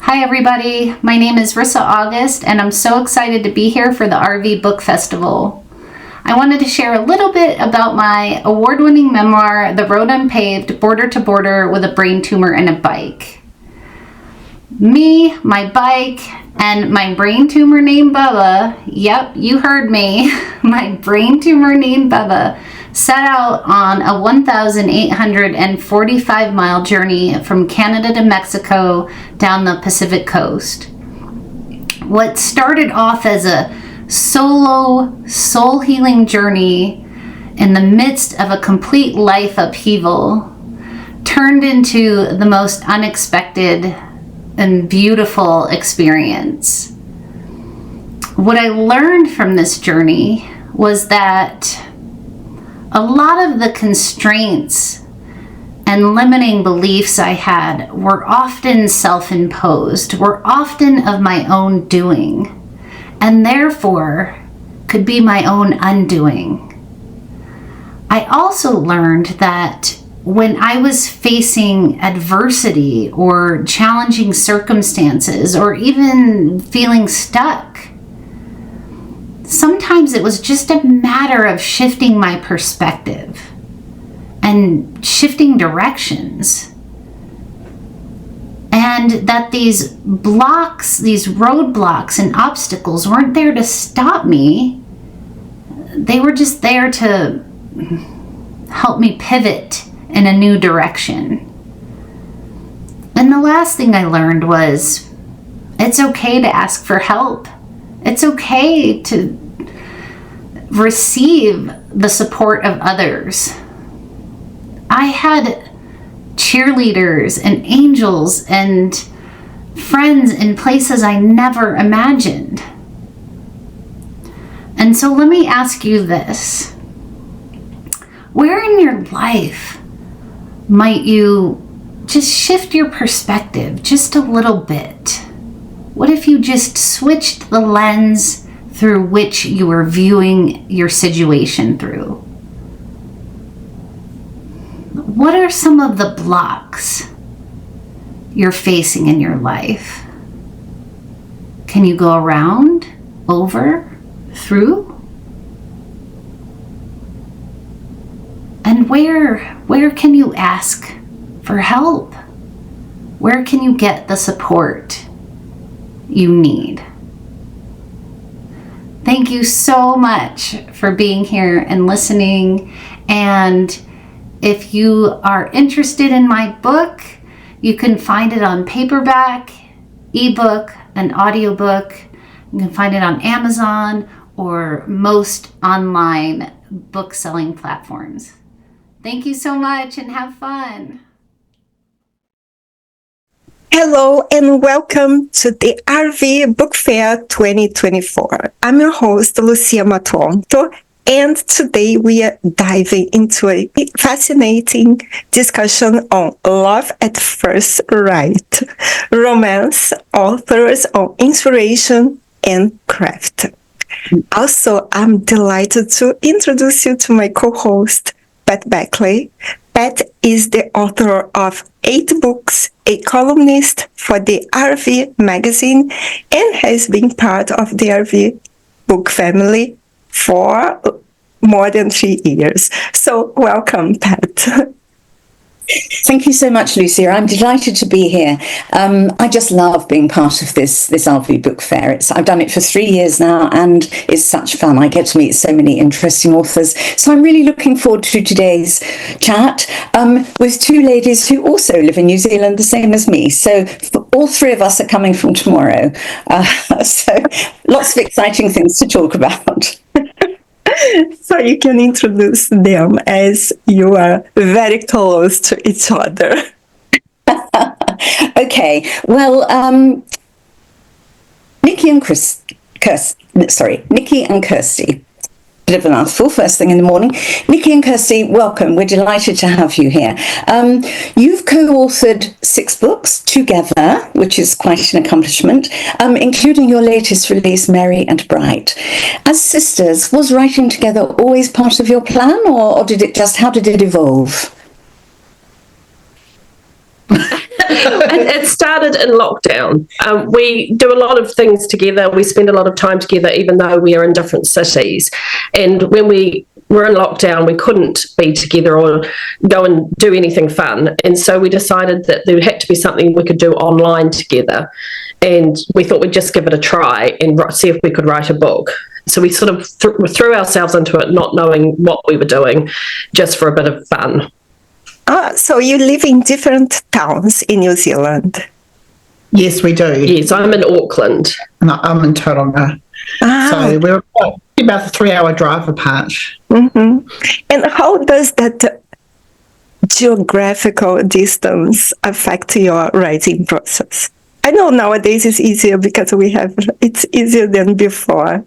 Hi everybody, my name is Risa August and I'm so excited to be here for the RV Book Festival. I wanted to share a little bit about my award-winning memoir, The Road Unpaved, Border to Border with a Brain Tumor and a Bike. Me, my bike, and my brain tumor named Bubba, yep, you heard me, my brain tumor named Bubba, set out on a 1,845-mile journey from Canada to Mexico down the Pacific coast. What started off as a solo, soul-healing journey in the midst of a complete life upheaval turned into the most unexpected and beautiful experience. What I learned from this journey was that a lot of the constraints and limiting beliefs I had were often self-imposed, were often of my own doing, and therefore could be my own undoing. I also learned that when I was facing adversity or challenging circumstances or even feeling stuck, sometimes it was just a matter of shifting my perspective and shifting directions. And that these blocks, these roadblocks and obstacles weren't there to stop me. They were just there to help me pivot in a new direction. And the last thing I learned was it's okay to ask for help. It's okay to receive the support of others. I had cheerleaders and angels and friends in places I never imagined. And so let me ask you this. Where in your life might you just shift your perspective just a little bit? What if you just switched the lens through which you were viewing your situation through? What are some of the blocks you're facing in your life? Can you go around, over, through? And where can you ask for help? Where can you get the support you need? Thank you so much for being here and listening. And if you are interested in my book, you can find it on paperback, ebook, and audiobook. You can find it on Amazon or most online book selling platforms. Thank you so much and have fun. Hello and welcome to the RV Book Fair 2024. I'm your host, Lucia Matuonto, and today we are diving into a fascinating discussion on love at first sight, romance, authors on inspiration and craft. Also, I'm delighted to introduce you to my co-host, Backley. Pat is the author of 8 books, a columnist for the RV magazine, and has been part of the RV book family for more than 3 years. So welcome, Pat. Thank you so much, Lucia. I'm delighted to be here. I just love being part of this RV book fair. I've done it for 3 years now, and it's such fun. I get to meet so many interesting authors. So I'm really looking forward to today's chat with 2 ladies who also live in New Zealand, the same as me. So all 3 of us are coming from tomorrow. So lots of exciting things to talk about. So you can introduce them as you are very close to each other. Okay, well, Nikki and Kirsty. Bit of a mouthful first thing in the morning. Nikki and Kirsty, welcome. We're delighted to have you here. You've co-authored 6 books together, which is quite an accomplishment, including your latest release, Merry and Bright. As sisters, was writing together always part of your plan, or how did it evolve? It started in lockdown. We do a lot of things together. We spend a lot of time together, even though we are in different cities. And when we were in lockdown, we couldn't be together or go and do anything fun. And so we decided that there had to be something we could do online together. And we thought we'd just give it a try and see if we could write a book. So we sort of threw ourselves into it, not knowing what we were doing, just for a bit of fun. So you live in different towns in New Zealand? Yes, we do. Yes, I'm in Auckland. And I'm in Tauranga. So we're about a 3-hour drive apart. Mm-hmm. And how does that geographical distance affect your writing process? I know nowadays it's easier because it's easier than before.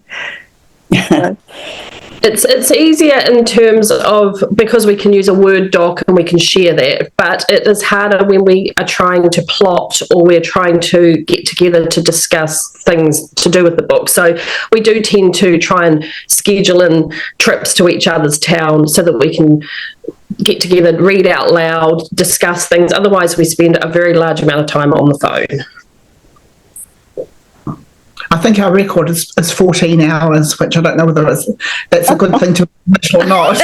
It's easier in terms of because we can use a Word doc and we can share that, but it is harder when we are trying to plot or we're trying to get together to discuss things to do with the book. So we do tend to try and schedule in trips to each other's town so that we can get together, read out loud, discuss things. Otherwise, we spend a very large amount of time on the phone. I think our record is 14 hours, which I don't know whether that's a good thing to admit or not.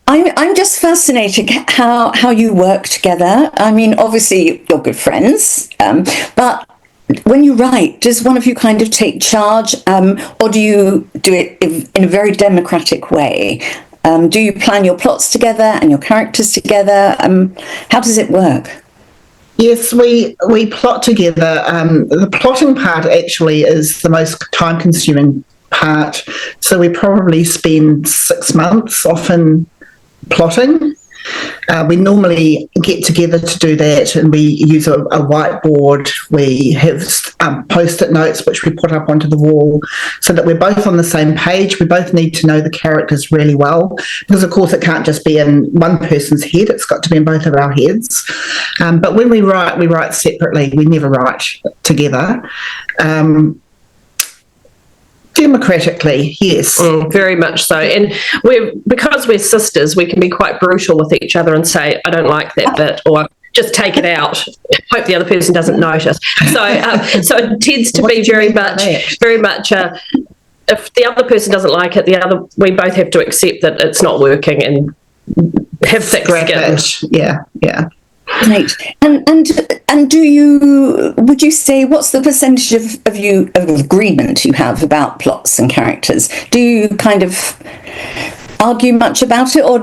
I'm just fascinated how you work together. I mean, obviously you're good friends, but when you write, does one of you kind of take charge, or do you do it in a very democratic way? Do you plan your plots together and your characters together? How does it work? Yes, we plot together. The plotting part actually is the most time-consuming part. So we probably spend 6 months often plotting. We normally get together to do that, and we use a whiteboard. We have post-it notes which we put up onto the wall so that we're both on the same page. We both need to know the characters really well because, of course, it can't just be in one person's head. It's got to be in both of our heads. But when we write separately. We never write together. Democratically, yes. Very much so. And because we're sisters, we can be quite brutal with each other and say, I don't like that bit, or just take it out. Hope the other person doesn't notice. So it tends to be very much. If the other person doesn't like it, we both have to accept that it's not working and have thick skin. Yeah. Right. And would you say, what's the percentage of agreement you have about plots and characters? Do you kind of argue much about it, or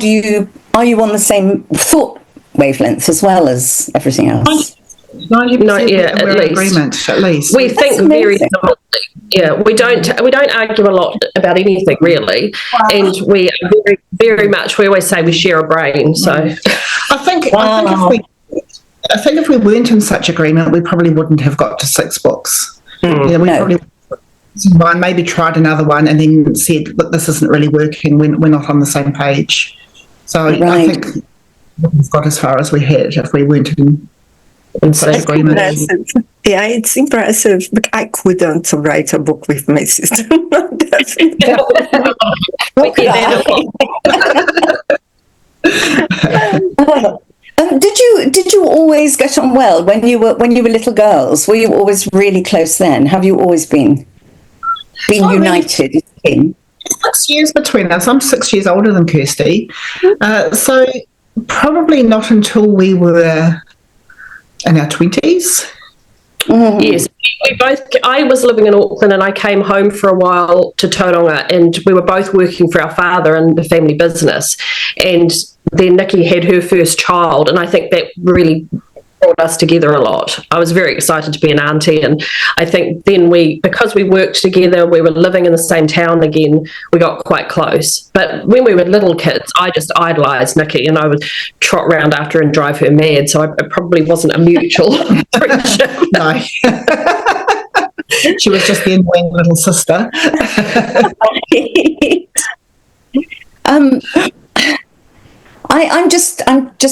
are you on the same thought wavelength as well as everything else? 90% at least. We think very similarly. Yeah, we don't argue a lot about anything really, and we are very, very much. We always say we share a brain. So I think if we weren't in such agreement, we probably wouldn't have got to 6 books. Probably maybe tried another one and then said, look, this isn't really working. We're not on the same page. So right. I think we've got as far as we had if we weren't in such agreement. Impressive. Yeah, it's impressive. But I couldn't write a book with my sister. Did you always get on well when you were little girls? Were you always really close then? Have you always been united? 6 years between us. I'm 6 years older than Kirsty. So probably not until we were in our 20s. Mm-hmm. Yes, I was living in Auckland and I came home for a while to Tauranga, and we were both working for our father in the family business. And then Nikki had her first child, and I think that really brought us together a lot. I was very excited to be an auntie, and I think then because we worked together, we were living in the same town again, we got quite close. But when we were little kids, I just idolised Nikki, and I would trot round after her and drive her mad, so it probably wasn't a mutual friendship. No. She was just the annoying little sister. I'm just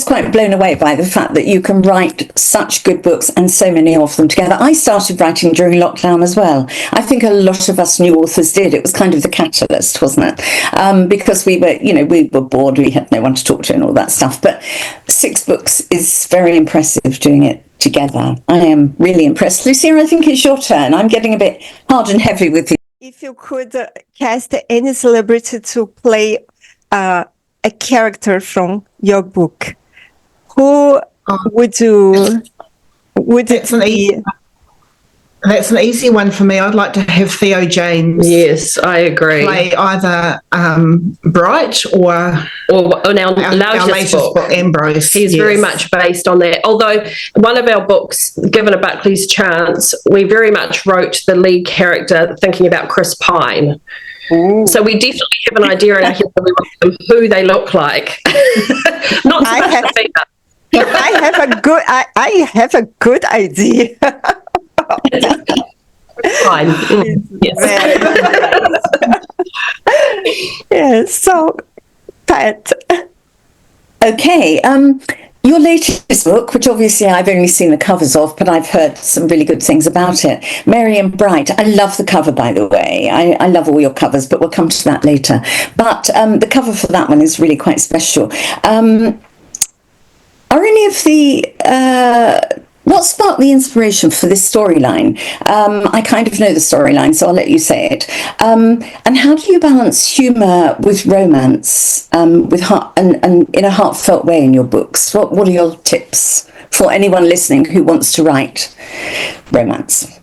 quite blown away by the fact that you can write such good books and so many of them together. I started writing during lockdown as well. I think a lot of us new authors did. It was kind of the catalyst, wasn't it? Because we were bored, we had no one to talk to and all that stuff. But 6 books is very impressive doing it together. I am really impressed. Lucia, I think it's your turn. I'm getting a bit hard and heavy with you. If you could cast any celebrity to play a character from your book, who would it be? That's an easy one for me. I'd like to have Theo James. Yes, I agree. Play either Bright or our latest book, Ambrose. He's very much based on that. Although one of our books, Given a Buckley's Chance, we very much wrote the lead character thinking about Chris Pine. Ooh. So we definitely have an idea in our head of who they look like. Not so much the female. I have a good idea. Fine. Yes. Yes. So, Pat. Okay. Your latest book, which obviously I've only seen the covers of, but I've heard some really good things about it. Mary and Bright. I love the cover, by the way. I love all your covers, but we'll come to that later. But the cover for that one is really quite special. Are any of the... what sparked the inspiration for this storyline? I kind of know the storyline, so I'll let you say it. And how do you balance humour with romance, and in a heartfelt way in your books? What are your tips for anyone listening who wants to write romance?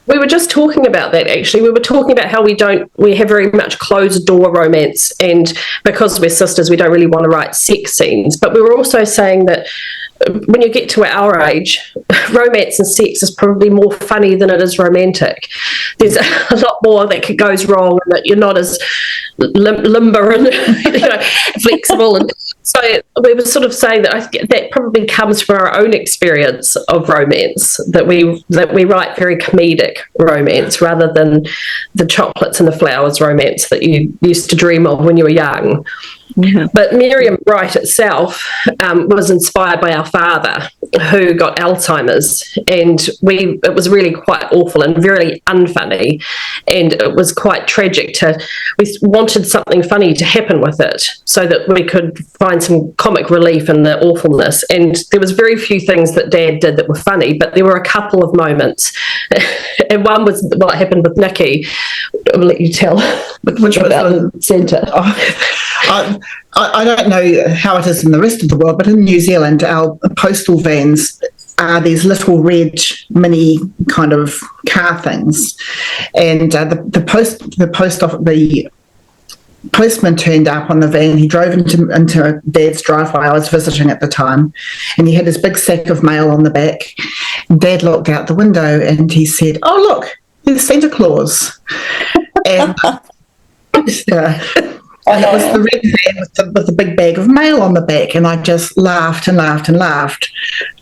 We were just talking about that, actually. We were talking about how we have very much closed door romance, and because we're sisters, we don't really want to write sex scenes. But we were also saying that when you get to our age, romance and sex is probably more funny than it is romantic. There's a lot more that goes wrong, and that you're not as limber and flexible. And so we were sort of saying that that probably comes from our own experience of romance, that we write very comedic romance rather than the chocolates and the flowers romance that you used to dream of when you were young. Mm-hmm. But Miriam Bright itself was inspired by our father, who got Alzheimer's, and it was really quite awful and very unfunny, and it was quite tragic. We wanted something funny to happen with it so that we could find some comic relief in the awfulness. And there was very few things that Dad did that were funny, but there were a couple of moments, and one was what happened with Nikki. I'll let you tell. Which was about the centre. I don't know how it is in the rest of the world, but in New Zealand, our postal vans are these little red mini kind of car things, and the postman turned up on the van. He drove into Dad's driveway. I was visiting at the time, and he had his big sack of mail on the back. Dad looked out the window and he said, "Oh, look, there's Santa Claus." And and it was the red van with the big bag of mail on the back, and I just laughed and laughed and laughed.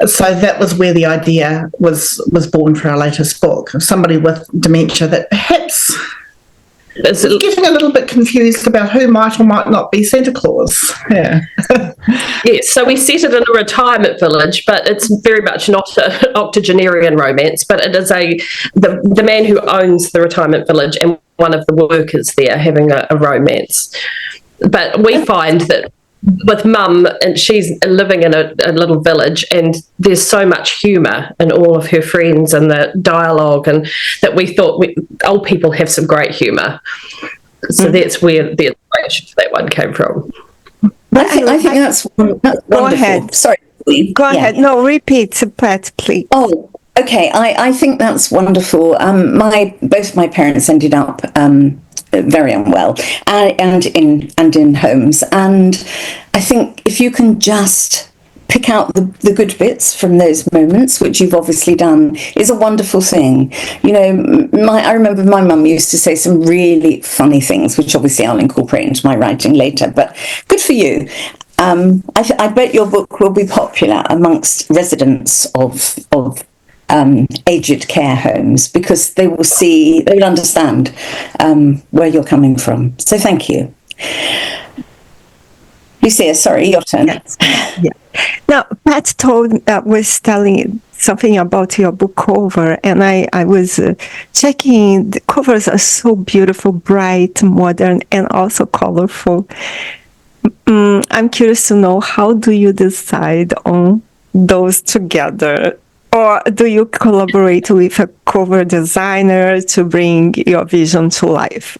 So that was where the idea was born for our latest book. Somebody with dementia that perhaps is getting a little bit confused about who might or might not be Santa Claus. Yeah. Yes, so we set it in a retirement village, but it's very much not an octogenarian romance, but it is the man who owns the retirement village and one of the workers there having a romance. But we find that with Mum, and she's living in a little village, and there's so much humour in all of her friends and the dialogue, and that we thought old people have some great humour. So that's where the inspiration for that one came from. I think that's wonderful. Go ahead. Sorry. Go ahead. No, repeat, Pat, please. Oh, okay. I think that's wonderful. Both my parents ended up very unwell, and in homes. And I think if you can just pick out the good bits from those moments, which you've obviously done, is a wonderful thing. I remember my mum used to say some really funny things, which obviously I'll incorporate into my writing later, but good for you. I bet your book will be popular amongst residents of aged care homes, because they will understand where you're coming from. So thank you. Lucia, sorry, your turn. Yeah. Now, Pat was telling something about your book cover, and I was checking. The covers are so beautiful, bright, modern, and also colorful. I'm curious to know, how do you decide on those together? Or do you collaborate with a cover designer to bring your vision to life?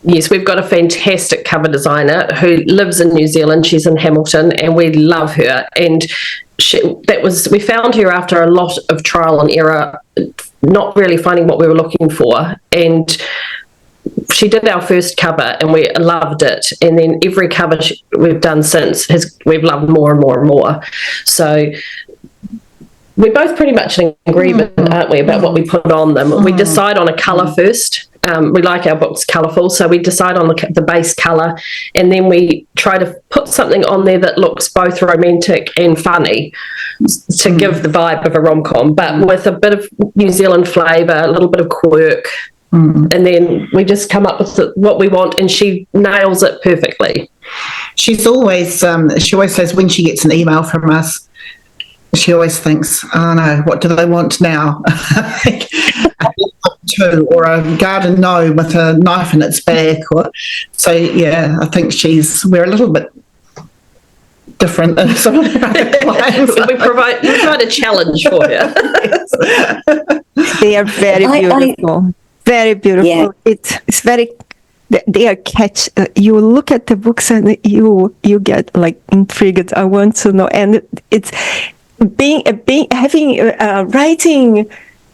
Yes, we've got a fantastic cover designer who lives in New Zealand. She's in Hamilton, and we love her. And we found her after a lot of trial and error, not really finding what we were looking for. And she did our first cover, and we loved it. And then every cover we've done since, we've loved more and more and more. So we're both pretty much in agreement, aren't we, about what we put on them. We decide on a colour first. We like our books colourful, so we decide on the base colour, and then we try to put something on there that looks both romantic and funny to give the vibe of a rom-com, but with a bit of New Zealand flavour, a little bit of quirk, and then we just come up with what we want, and she nails it perfectly. She always says when she gets an email from us, she always thinks, oh no, what do they want now? Or a garden gnome with a knife in its back. So yeah, I think we're a little bit different than some of our other clients. we provide a challenge for you. They are very beautiful. Very beautiful. Yeah. It's very. They are catch. You look at the books and you get like intrigued. I want to know, and it's writing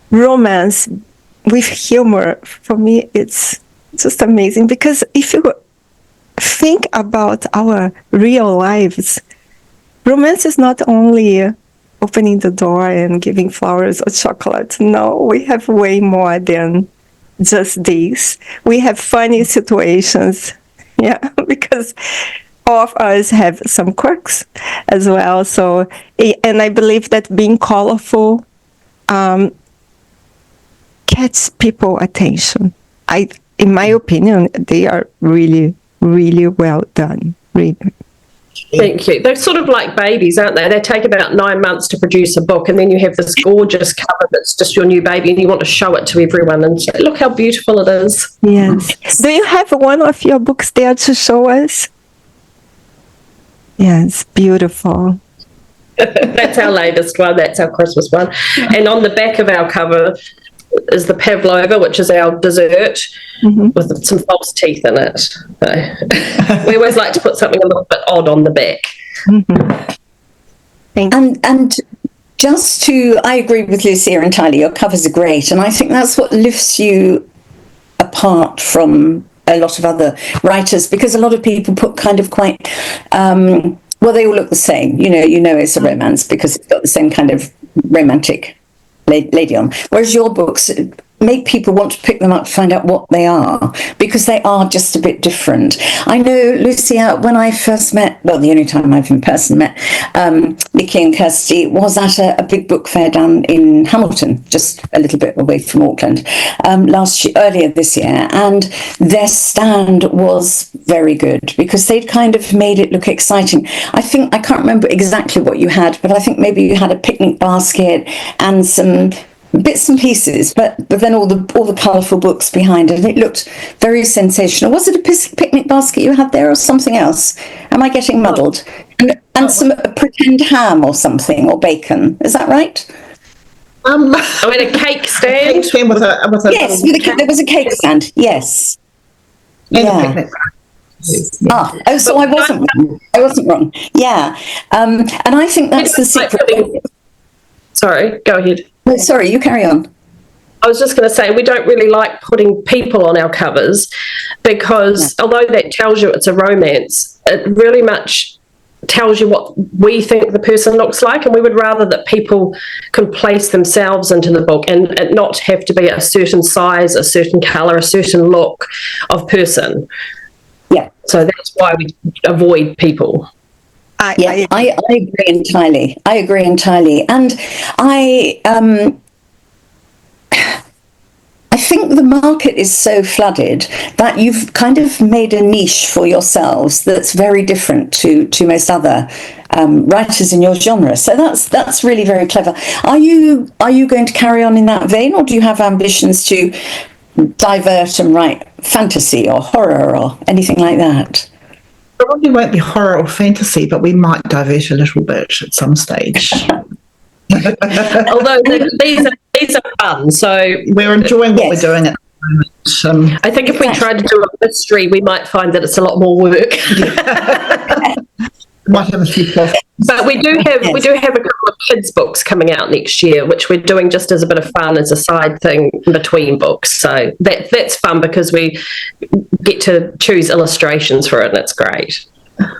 romance with humor. For me, it's just amazing, because if you think about our real lives, romance is not only opening the door and giving flowers or chocolate. No, we have way more than just this. We have funny situations, yeah, because all of us have some quirks as well. So, and I believe that being colorful catches people's attention. In my opinion, they are really, really well done. Really. Thank you. They're sort of like babies, aren't they? They take about 9 months to produce a book, and then you have this gorgeous cover that's just your new baby, and you want to show it to everyone and say, look how beautiful it is. Yes. Do you have one of your books there to show us? Yes, beautiful. That's our latest one. That's our Christmas one. And on the back of our cover is the pavlova, which is our dessert, with some false teeth in it. So we always like to put something a little bit odd on the back. And just to, I agree with Lucia entirely. Your covers are great, and I think that's what lifts you apart from a lot of other writers, because a lot of people put kind of quite well, they all look the same. You know it's a romance because it's got the same kind of romantic lady on, whereas your books make people want to pick them up to find out what they are, because they are just a bit different. I know, Lucia, when I first met, well, the only time I've in person met Nikki and Kirsty was at a big book fair down in Hamilton, just a little bit away from Auckland, earlier this year, and their stand was very good because they'd kind of made it look exciting. I can't remember exactly what you had, but I think maybe you had a picnic basket and some bits and pieces, but then all the colourful books behind it. It looked very sensational. Was it a picnic basket you had there, or something else? Am I getting muddled? And some pretend ham or something, or bacon. Is that right? I mean, a cake stand. Cake stand with a yes, there was a cake stand. Yes. Yeah. So I wasn't wrong. Yeah, and I think that's the secret. Sorry, go ahead. No, sorry, you carry on. I was just going to say, we don't really like putting people on our covers because although that tells you it's a romance, it really much tells you what we think the person looks like, and we would rather that people can place themselves into the book and it not have to be a certain size, a certain colour, a certain look of person. Yeah. So that's why we avoid people. I agree entirely. I think the market is so flooded that you've kind of made a niche for yourselves that's very different to most other writers in your genre. So that's really very clever. Are you going to carry on in that vein, or do you have ambitions to divert and write fantasy or horror or anything like that? Probably won't be horror or fantasy, but we might divert a little bit at some stage. Although these are fun, so we're enjoying what we're doing at the moment. I think if we tried to do a mystery, we might find that it's a lot more work. Might have a few plots. But we do have a couple of kids' books coming out next year, which we're doing just as a bit of fun, as a side thing between books. So that's fun because we get to choose illustrations for it, and it's great.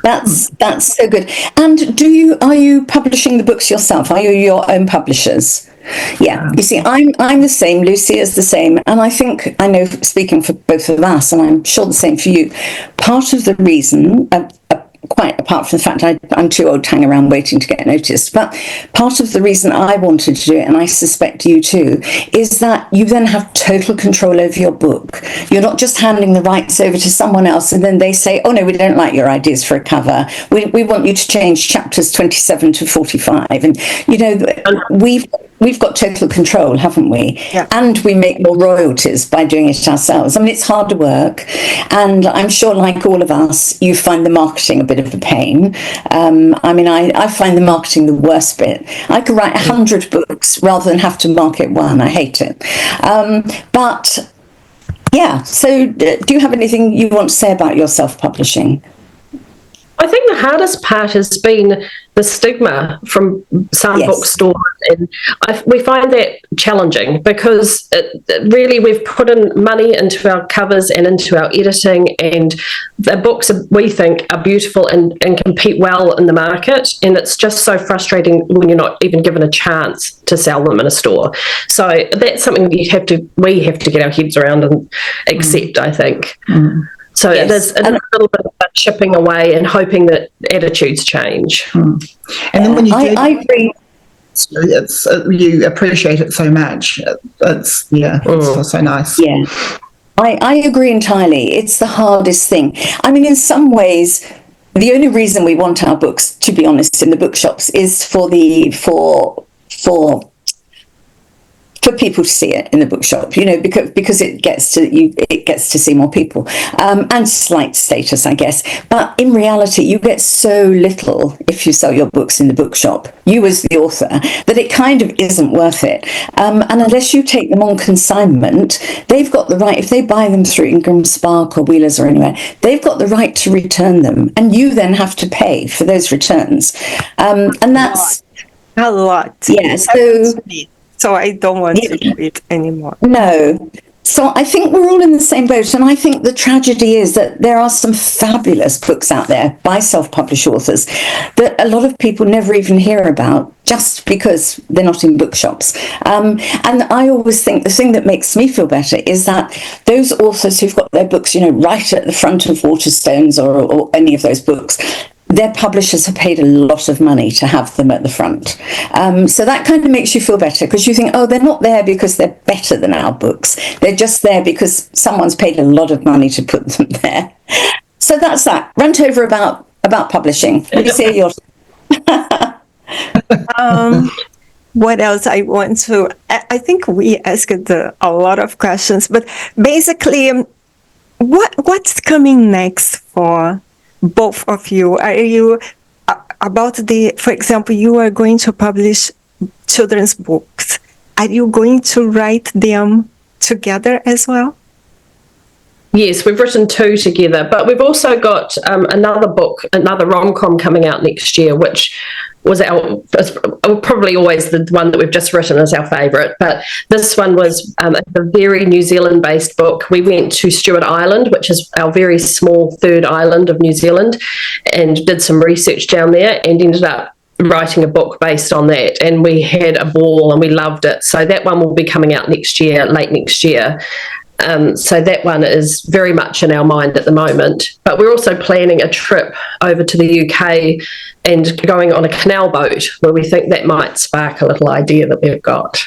That's so good. And are you publishing the books yourself? Are you your own publishers? Yeah. You see, I'm the same. Lucia is the same, and I know, speaking for both of us, and I'm sure the same for you. Part of the reason, quite apart from the fact I'm too old to hang around waiting to get noticed, but part of the reason I wanted to do it, and I suspect you too, is that you then have total control over your book. You're not just handing the rights over to someone else and then they say, oh no, we don't like your ideas for a cover. We want you to change chapters 27 to 45. And, we've got total control, haven't we? Yeah. And we make more royalties by doing it ourselves. I mean, it's harder work. And I'm sure, like all of us, you find the marketing a bit of a pain. I find the marketing the worst bit. I could write 100 books rather than have to market one. I hate it. But yeah, so do you have anything you want to say about your self-publishing? I think the hardest part has been the stigma from some bookstores, and we find that challenging because really we've put in money into our covers and into our editing, and the books we think are beautiful and compete well in the market, and it's just so frustrating when you're not even given a chance to sell them in a store. So that's something we have to get our heads around and accept, I think. So there's a little bit of chipping away and hoping that attitudes change. And then when you do, I agree. You appreciate it so much. It's so nice. Yeah, I agree entirely. It's the hardest thing. I mean, in some ways, the only reason we want our books, to be honest, in the bookshops is for people to see it in the bookshop, because it gets to see more people, and slight status, I guess. But in reality, you get so little if you sell your books in the bookshop, you as the author, that it kind of isn't worth it. And unless you take them on consignment, they've got the right, if they buy them through Ingram Spark or Wheelers or anywhere, they've got the right to return them, and you then have to pay for those returns. And that's a lot. Yeah. So I don't want to do it anymore. No. So I think we're all in the same boat. And I think the tragedy is that there are some fabulous books out there by self-published authors that a lot of people never even hear about just because they're not in bookshops. And I always think the thing that makes me feel better is that those authors who've got their books, right at the front of Waterstones or any of those books, their publishers have paid a lot of money to have them at the front. So that kind of makes you feel better because you think, oh, they're not there because they're better than our books. They're just there because someone's paid a lot of money to put them there. So that's that. Rant over about publishing. Let me see yours. What else I want to... I think we asked a lot of questions, but basically, what's coming next for both of you? Are you for example, you are going to publish children's books. Are you going to write them together as well? Yes, we've written 2 together, but we've also got another book, another rom-com coming out next year, which was probably always the one that we've just written as our favourite. But this one was a very New Zealand-based book. We went to Stewart Island, which is our very small third island of New Zealand, and did some research down there and ended up writing a book based on that. And we had a ball and we loved it. So that one will be coming out next year, late next year. So that one is very much in our mind at the moment. But we're also planning a trip over to the UK and going on a canal boat where we think that might spark a little idea that we've got.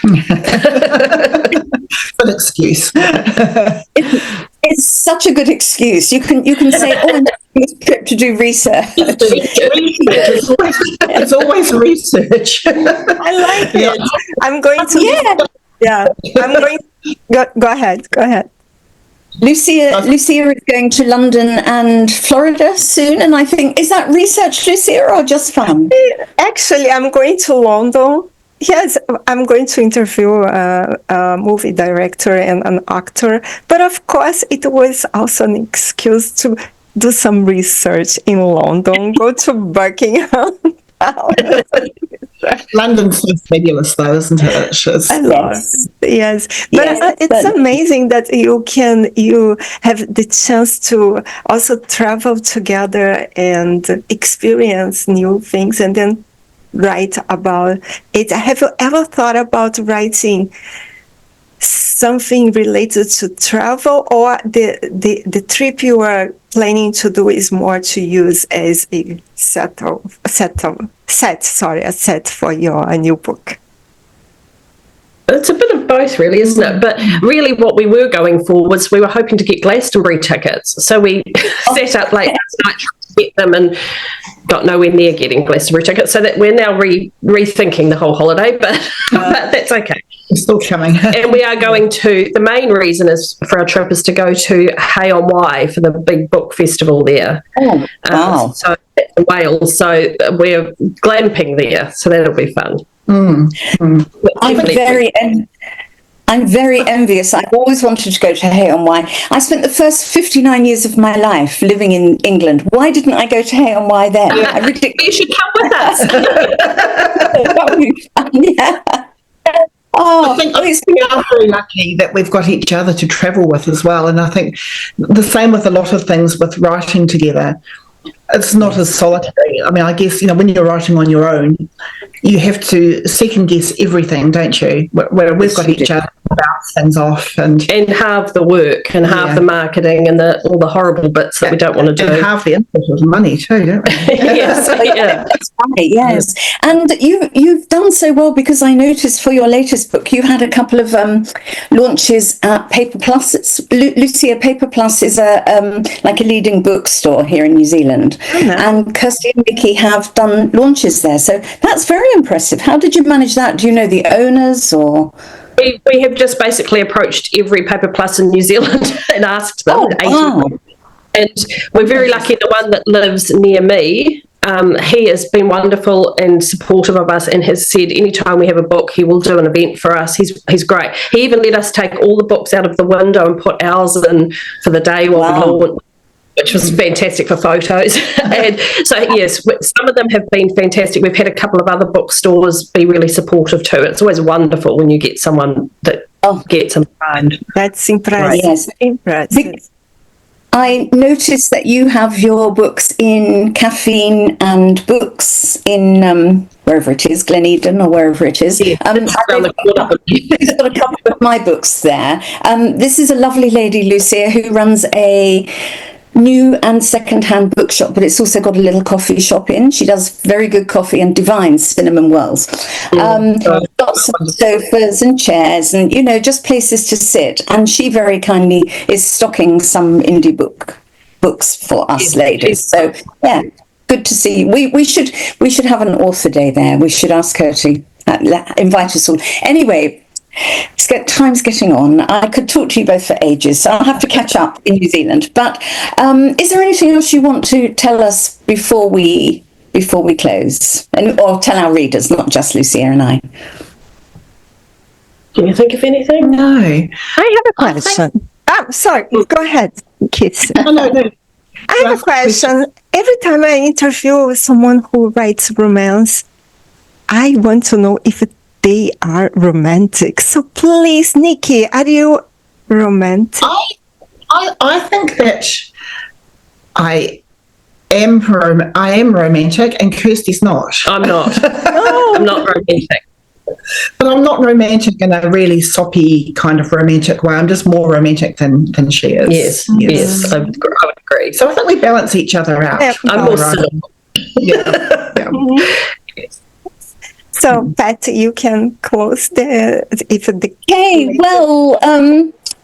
An excuse. It's such a good excuse. You can say, "Oh, I'm taking this trip to do research." It's always research. I like it. I'm going to. Yeah. I'm going. Go ahead. Lucia is going to London and Florida soon, and I think, is that research, Lucia, or just fun? Actually, I'm going to London. Yes, I'm going to interview a movie director and an actor. But of course, it was also an excuse to do some research in London, go to Buckingham. London's so fabulous, though, isn't it? I love it. Yes, but it's amazing that you have the chance to also travel together and experience new things, and then write about it. Have you ever thought about writing something related to travel, or the trip you are planning to do is more to use as a set for your new book? It's a bit of both, really, isn't it? But really what we were going for was we were hoping to get Glastonbury tickets. So we set up late last night to get them and got nowhere near getting Glastonbury tickets. So that we're now rethinking the whole holiday, but that's okay. It's still coming. And we are going to, the main reason is for our trip is to go to Hay on Wye for the big book festival there. Oh, wow. So in Wales. So we're glamping there. So that'll be fun. I'm very envious. I've always wanted to go to Hay on Wye. I spent the first 59 years of my life living in England. Why didn't I go to Hay on Wye then? You should come with us. That would be fun, yeah. I think we are very lucky that we've got each other to travel with as well. And I think the same with a lot of things with writing together. It's not as solitary. I mean, I guess, when you're writing on your own, you have to second guess everything, don't you? Where we've got each other to bounce things off and half the work and half the marketing and all the horrible bits that we don't want to do. And half the input of money too, don't we? Yes, yeah. That's right, yes. And you've done so well, because I noticed for your latest book, you had a couple of launches at Paper Plus. Lucia, Paper Plus is like a leading bookstore here in New Zealand. And Kirsty and Nikki have done launches there. So that's very impressive. How did you manage that? Do you know the owners, or? We have just basically approached every Paper Plus in New Zealand and asked them. And we're very lucky. The one that lives near me, he has been wonderful and supportive of us, and has said anytime we have a book, he will do an event for us. He's great. He even let us take all the books out of the window and put ours in for the day while we launched, which was fantastic for photos. And so, yes, some of them have been fantastic. We've had a couple of other bookstores be really supportive too. It's always wonderful when you get someone that gets them behind. That's impressive. Right. Yes. Impressive. I noticed that you have your books in Caffeine and Books in wherever it is, Gleneden or wherever it is. Yeah, He's got a couple of my books there. This is a lovely lady, Lucia, who runs a new and second-hand bookshop, but it's also got a little coffee shop in. She does very good coffee and divine cinnamon wells. Lots of sofas and chairs and, just places to sit. And she very kindly is stocking some indie books for us ladies. So, yeah, good to see you. We should have an author day there. We should ask her to invite us all. Anyway, time's getting on. I could talk to you both for ages, so I'll have to catch up in New Zealand. But is there anything else you want to tell us before we close, or tell our readers, not just Lucia and I? Can you think of anything? No. I have a question. Sorry, go ahead, Kirsty. No. I have a question. Every time I interview someone who writes romance, I want to know if they are romantic. So please, Nikki, are you romantic? I think that I am romantic, and Kirsty's not. I'm not. I'm not romantic. But I'm not romantic in a really soppy kind of romantic way. I'm just more romantic than she is. Yes, I would agree. So I think we balance each other out. Yeah. I'm more cynical. Yeah. So, Pat, you can close the. Okay, well,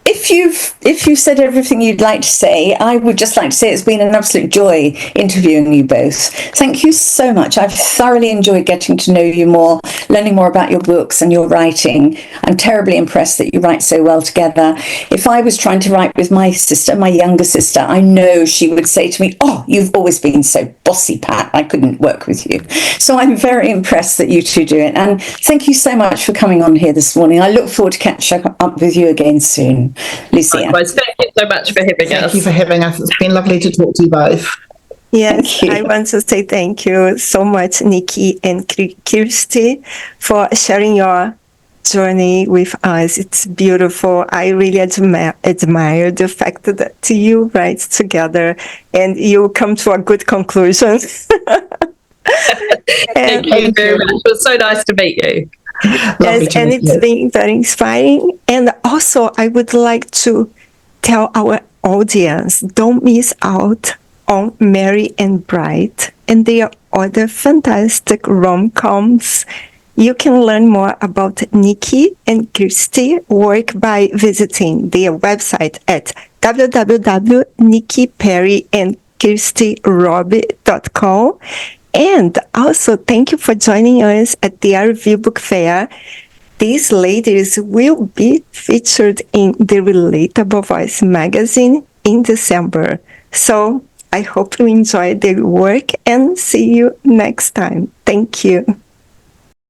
if you've said everything you'd like to say, I would just like to say it's been an absolute joy interviewing you both. Thank you so much. I've thoroughly enjoyed getting to know you more, learning more about your books and your writing. I'm terribly impressed that you write so well together. If I was trying to write with my sister, my younger sister, I know she would say to me, "Oh, you've always been so bossy, Pat. I couldn't work with you." So I'm very impressed that you two do it. And thank you so much for coming on here this morning. I look forward to catching up with you again soon. Lucia. Likewise, thank you so much for having us. Thank you for having us. It's been lovely to talk to you both. Yes, I want to say thank you so much, Nikki and Kirsty, for sharing your journey with us. It's beautiful. I really admire the fact that you write together and you come to a good conclusion. Thank you very much. It was so nice to meet you. Yes, and it's been very inspiring. And also, I would like to tell our audience, don't miss out on Mary and Bright and their other fantastic rom-coms. You can learn more about Nikki and Kirsty work by visiting their website at www.nikkiperryandkirstyroby.com. And also, thank you for joining us at the RV Book Fair. These ladies will be featured in the Relatable Voice magazine in December. So I hope you enjoy their work and see you next time. Thank you.